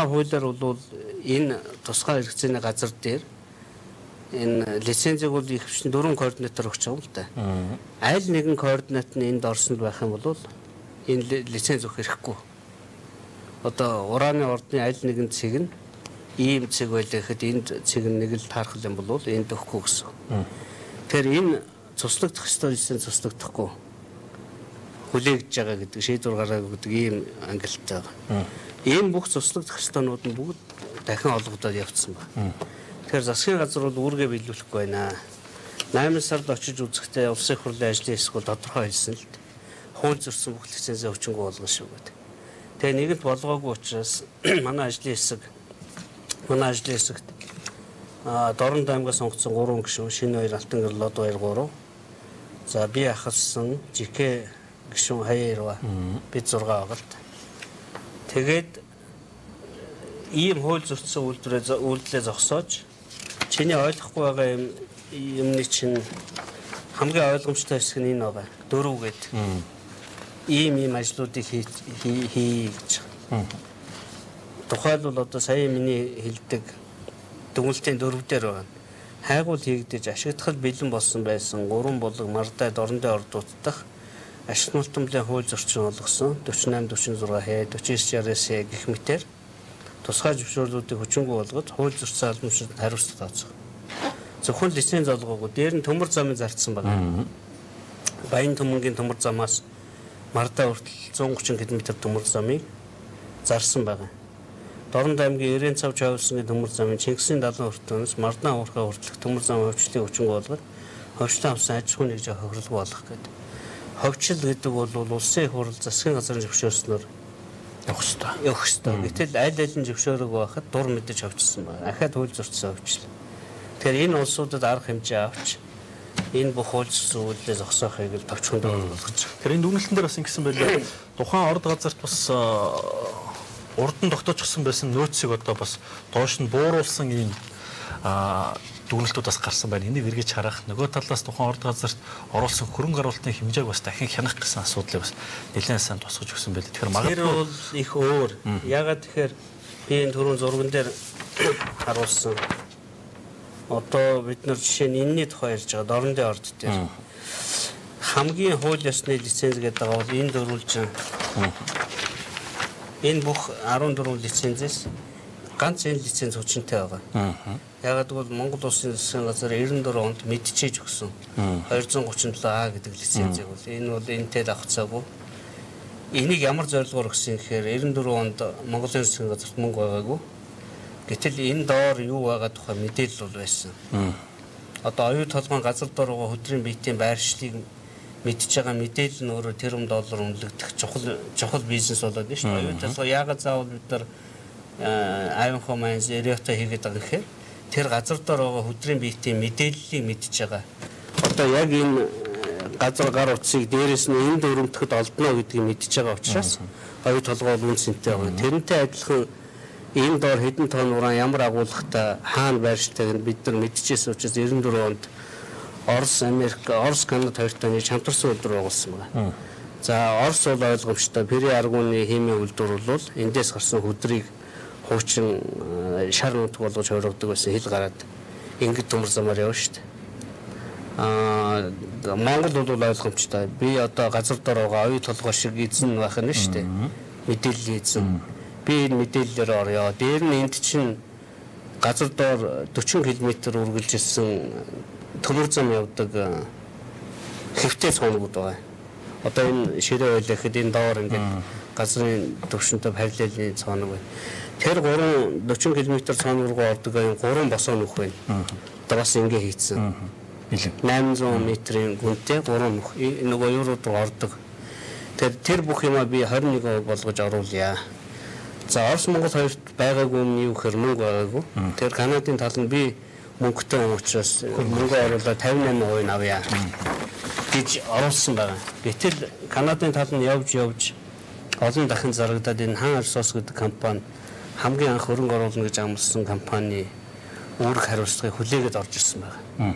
манай хуулиар бол энэ тусгай хэрэгцээний газар дээр энэ лицензийг бол их хвшин 4 координатор өгч байгаа юм л да. Аль нэгэн координат нь энд орсонд байх юм бол энэ лиценз өгөх хэрэггүй. Одоо ураны ордны аль нэгэн цэг нь ийм цэг байлаа гэхэд энд цэг нэг л таарах юм бол энд өгөхгүй гэсэн. Тэгэхээр энэ цуслагдах ёстой лиценз цуслагдахгүй хүлээгдэж байгаа гэдэг шийдвэр гаргаагүй гэдэг ийм ангилалтай байгаа. Ийм бүх цуслагдах ёстойнууд нь бүгд дахин олгогдоод явцсан байна. Тэгэхээр засгийн газар бол үүргээ биелүүлэхгүй байна. 8 сард очиж үзэхдээ улсын хурлын ажлын хэсэг бол тодорхой хэлсэн л дээ. Хууль зөрчсөн бүх лицензээ өчнгөө болгоно шүү гэдэг. Тэгээ нэгэнт болгоогүй учраас манай ажлын хэсэгт Дорнод аймгаас сонгогдсон 3 гишүүн, шинэ 2 Алтан гэр лод 2 3. За би ахалсан жигэ гишүүн хаяа 2 бид 6 байгаа л та. Тэгээд ийм хууль зөрчсөн үйлдэлээ зогсоож чиний ойлгохгүй байгаа юмны чинь хамгийн ойлгомжтой хэсэг нь энэ байгаа. 4 гэдэг. Ийм ажлуудыг хийж байгаа. Тухайлбал одоо сая миний хэлдэг дүгнэлтийн 4 дээр байна. Хайгуул хийгдэж ашиглахад бэлэн болсон байсан 3 булаг мардай дорндын ордууд дахь ашиг нутмлын хууль зөрчин олгосон 48 46 хэ 49 60 хэ гэх мэтээр тусгай зөвшөөрлүүдийг хүчингү болгож хууль зөрчсөн албамшид хариуцлага тооцох. Зөвхөн лиценз олгоогүй дээр нь төмөр замыг зардсан байна. Баян төмөнгийн төмөр замаас мардай хүртэл 130 км төмөр замыг зарсан байна. Дорнод аймгийн Ирээн цав чавлсны төмөр замын Чингисийн далайн хүртэнээс Мардан уурхай хүртэлх төмөр замын хөвчлийг хүчингү болгож хөвчлэн авсан аж ахуйн нэгж хохирлого болгох гэдэг. Ховчил гэдэг бол улсын хурал засгийн газрын зөвшөөрснөөр явах ёстой. Гэтэл аль аль нь зөвшөөрөг байхад дур мэдэж ховчсон байна. Ахаад хууль зөрчсөн ховчил. Тэгэхээр энэ улсуудад арга хэмжээ авч энэ бүх хууль зөрчсөн үйлдэл зогсоохыг л товчхонд болгож байгаа. Тэгэхээр энэ дүгнэлтэн дээр бас ингэсэн байлаа. Тухайн орд газарт бас урд нь тогтоочсон байсан нөөцийг одоо бас доош нь бууруулсан ийм дүгнэлтүүд бас гарсан байна. Энийг эргэж харах, нөгөө талаас тухайн орд газарт оруулсан хөрөнгө оруулалтын хэмжээг бас дахин хянах гэсэн асуудлыг бас нэлээд сайн тусгаж өгсөн байлээ. Тэгэхээр магадгүй бол их өөр. Ягаад тэгэхээр би энэ түрүүн зурган дээр харуулсан. Одоо бид нар жишээ нь энэний тухай ярьж байгаа Дорндын орд дээр хамгийн хууль ёсны лиценз гэдэг байгаа бол энэ дөрвөлжин энэ бүх 14 лицензээс ганц энэ лиценз хүчинтэй байгаа. Ягаад гэвэл Монгол Улсын засгийн газар 94 онд мэдчээж өгсөн 237А гэдэг лицензийг бол энэ бол энэтэй давхцаагүй. Энийг ямар зорилгоор өгсөн гэхээр 94 онд Монголын засгийн газарт мөнгө байгаагүй. Гэтэл энэ доор юу байгаа тухай мэдээлэл бол байсан. Одоо оюут толгойн газар дор байгаа хөдрийн биетийн байршлыг мэдж байгаа мэдээлэл нь өөрөө тэрбум доллар үнэлэгдэх чухал бизнес болоод байна шүү дээ. Оюут толгой яагаад заавал бид нар Аймхо Майнс Эриота хийгээд байгаа гэхээр тэр газар дор байгаа хөдрийн биетийн мэдээллийг мэдж байгаа. Одоо яг энэ газар гар утсыг дээрээс нь энд өрөмтөхөд олдно гэдгийг мэдж байгаа учраас оюут толгой үн цэнтэй байгаа. Тэрнтэй адилхан энэ доор хэдэн тонн уран ямар агуулгатай хаана байрштайг нь бид нар мэдчихсэн учраас 94 онд Орос, Америк, Орос, Канада хоёр тооны чамтарсан үйлдвэр байгуулсан байна. За Орос бол ойлгомжтой Пери аргууны химийн үйлдвэр бол эндээс гарсан хөдрийг хуучин шар нутг болгож хоригддог байсан хил гараад ингээд төмөр замаар явна шүү дээ. Монгол бол ойлгомжтой. Би одоо газар дор байгаа оюу толгой шиг эзэн байх нь шүү дээ. Мэдээлэл эзэн. Би энэ мэдээллээр орё. Дээр нь энд чинь газар доор 40 км үргэлжилсэн төмөр зам явдаг хэвтэй цоонууд байгаа. Одоо энэ ширээ байлаа гэхэд энэ доор ингээд газрын төвшөнтэй параллельны цооног байна. Тэр 40 км цоон руу ордог энэ 3 босоо нүх байна. Одоо бас ингэ хийцэн. 800 метрийн гүнтэй 3 нүх. Нөгөө юуруу руу ордог. Тэр бүх юмаа би 21% болгож оруулъя. За Орос Монгол хоёрт байгаагүй юм юу гэхээр мөнгө байгаагүй. Тэр Канадын тал нь би мөнгөтэй учраас мөнгө оруулаад 58% авъя гэж оруулсан байна. Гэтэл Канадын тал нь явж олон дахин зарагдаад энэ хаан ресурс гэдэг компани хамгийн анх хөрөнгө оруулна гэж амласан компани үүрэг хариуцлагыг хүлээгээд орж ирсэн байна.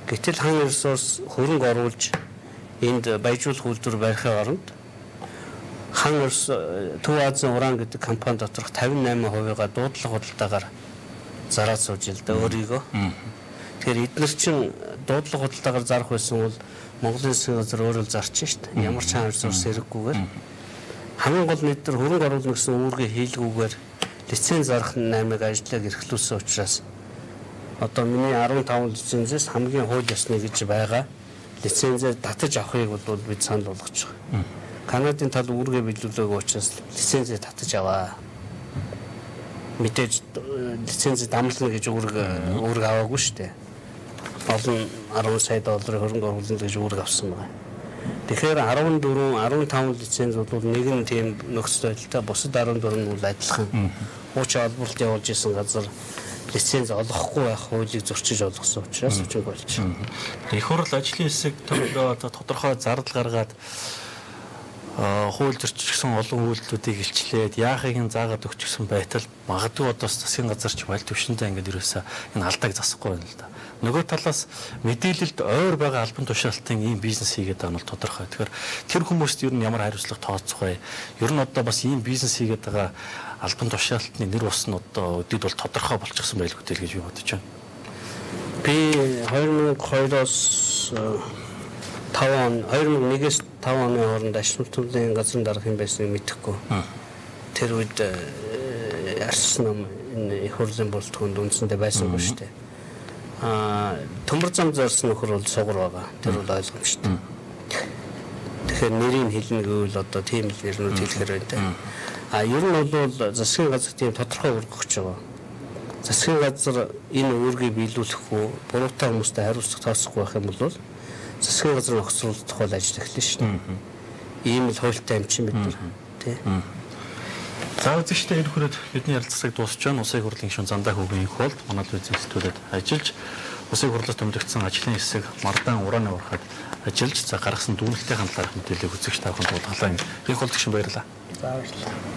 Гэтэл хаан ресурс хөрөнгө оруулж энд баяжуулах үйлдвэр барихын оронд Хан Улс Төв Азийн уран гэдэг компани доторх 58%-га дуудлага худалдаагаар зараад сууж ил да өөрийгөө. Тэгэхээр эдгээр чинь дуудлага худалдаагаар зарах байсан бол Монголын засгийн газар өөрөө зарч шít. Ямар ч хаан ресурс хэрэггүйгээр хамгийн гол нэг төр хөрөнгө оруулна гэсэн үүргээ хийлгүүгээр лиценз зарах 8-ыг ажлыг эрхлүүлсэн учраас одоо миний 15 лицензээс хамгийн хууль ёсны гэж байгаа лицензээр татаж авахыг бол бид санал болгож байгаа. Канадын тал үүргээ биелүүлээгүй учраас лицензээ татаж аваа. Мэдээж лицензээ дамлна гэж үүрэг аваагүй шүү дээ. Олон 10 сая долларын хөрөнгө оруулалт гэж үүрэг авсан байна. Тэгэхээр 14, 15 лиценз бол нэг нь тийм нөхцөл байдалтай, бусад 14 нь бол адилхан. Хуучин олборлт явуулж исэн газар лиценз олохгүй байх хуулийг зөрчиж олгосон учраас үчиг болж байна. Их хурл ажлын хэсэг тодорхой зардал гаргаад хууль зөрчигдсэн олон үйлдэлүүдийг илчлээд яахыг нь заагаад өгчихсэн байтал магадгүй одоо засгийн газар ч баль төвшөндөө ингээд ерөөсөө энэ алдааг засахгүй байна л да. Нөгөө талаас мэдээлэлд ойр байгаа албан тушаалтын ийм бизнес хийгээд байгаа нь тодорхой. Тэгэхээр тэр хүмүүст ер нь ямар хариуцлага тооцох вэ? Ер нь одоо бас ийм бизнес хийгээд байгаа албан тушаалтны нэр ус нь одоо өдөрт бол тодорхой болчихсон байлгүй тэл гэж би бодож байна. Би 2002-оос 2001-ээс 5 оны хооронд ашиг төлөвийн газрын дарга юм байсныг мэдэхгүй. Тэр үед арчсан нам энэ их хурлын бүрэлдэхүүнд үндсэндээ байсангүй шүү дээ. Төмөр зам зорьсон нөхөр бол сугар байгаа. Тэр бол ойлгомжтой. Тэгэхээр нэрийг хэлнэ гэвэл одоо тийм л нэрнүүд хэлэхэр байна. Ер нь бол засгийн газар тийм тодорхой үүрэг өгч байгаа. Засгийн газар энэ үүргийг биелүүлэх үү, буруутай хүмүүстэй хариуцлага тооцохгүй байх юм бол засгийн газрын огцруулах тухай ажил эхэлнэ шүү дээ. Ийм л хуультай юм чинь бид нар тий. За үзэгчтэй энэ хүрээд бидний ярилцлагыг дуусч байна. Улсын хурлын гишүүн Зандаа Хүүгийн их болд манай үзэгчдүүдэд ажиллаж улсын хурлаас томилогдсон ажлын хэсэг Мардан урааны урахад ажиллаж гаргасан дүүнэлтэй хандлагын мэдээллийг үзэгч тавханд тулгалаа. Их болд гишүүн баярлалаа. За баярлалаа.